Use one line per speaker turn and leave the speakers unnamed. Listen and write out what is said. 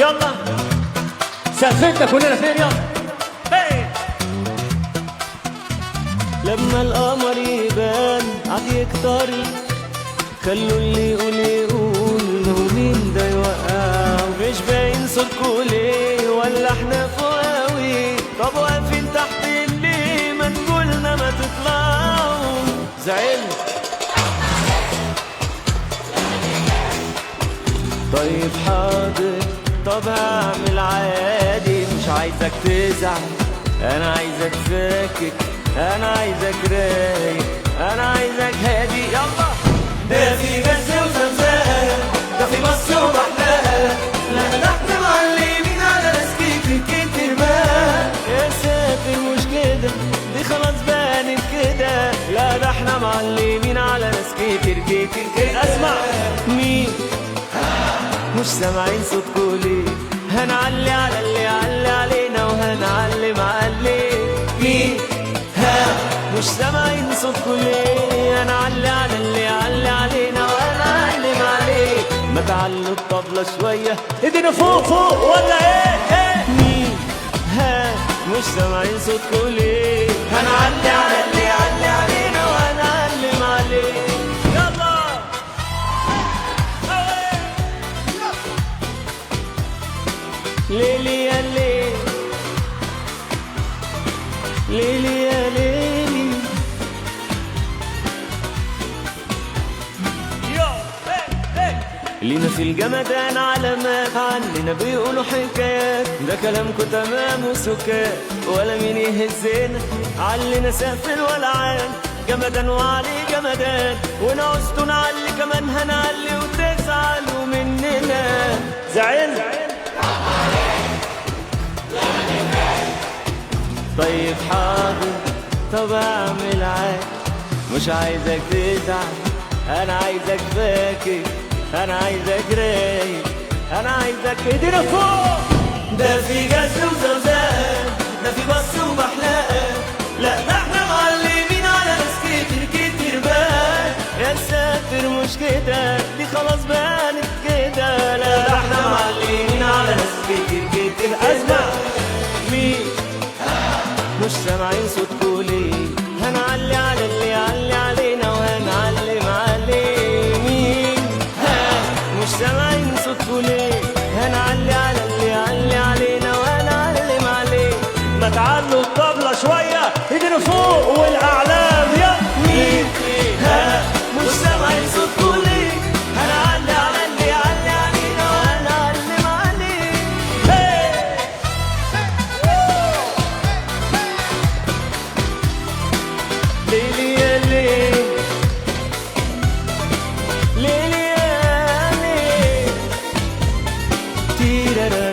يلا سقفتنا كلنا فين يلا.
لما القمر يبان عاد يكتر، خلوا اللي يقول يقول هو مين ده يوقع، مش باين صوتكوا ليه ولا احنا فوق اوي؟ طب واقفين تحت اللي ما تقولنا ما تطلعوا. زعلت طيب حاضر، طب هعمل عادي، مش عايزك تزعل، انا عايزك فاكك، انا عايزك رايق، انا عايزك هادي. يلا ده في جز وزمزمة، ده في بص وبحلقة، لا ده احنا معلمين على ناس كتير بقى. يا ساتر مش كده، دي خلاص بانت كده، لا ده احنا معلمين على ناس كتير كده. اسمع مين مش سامعين صوتكوا ليه؟ هنعلي على اللي يعلي علينا وهنعلم عليه. مين مش سامعين صوتكوا ليه؟ هنعلي على اللي يعلي علينا وهنعلم عليه. ما تعلوا الطبلة شوية،
ايدينا فوق فوق ولا ايه؟
مين مش سامعين صوتكوا ليه؟ هنعلي على اللي يعلي علينا وهنعلم عليه. ليلي يا ليل، ليلي يا ليلي. لينا في الجمدان علامات، عننا بيقولوا حكايات، ده كلامكوا تمام وسكات، ولا مين يهزنا علينا سقف الولعان. جمدان وعلي جمدان، ونعوزتوا نعلي كمان هنعلي وتزعلوا مننا. زعلت طيب حاضر، طب اعمل عادي، مش عايزك تزعل، انا عايزك فاكر، انا عايزك رايق، انا عايزك ايدينا فوق. ده في جز وزوزان، ده في بص وبحلقة، لا ده احنا معلمين على ناس كتير بقى. يا ساتر مش كده، دي خلاص بانت كده، لا ده احنا معلمين على ناس كتير. اسمع مين مش سامعين صوتكوا ليه؟ هنعلي على اللي يعلي علينا وهنعلم عليه. مين مش سامعين صوتكوا ليه؟ هنعلي على اللي يعلي علينا وهنعلم عليه.
ما تعلوا الطبلة شوية، ايدينا فوق والاعلام يلا.
مين مش سامعين صوتكوا ليه؟ هنعلي على اللي يعلي علينا وهنعلم عليه. ليلي يا ليل، ليلي يا ليل. تيرارا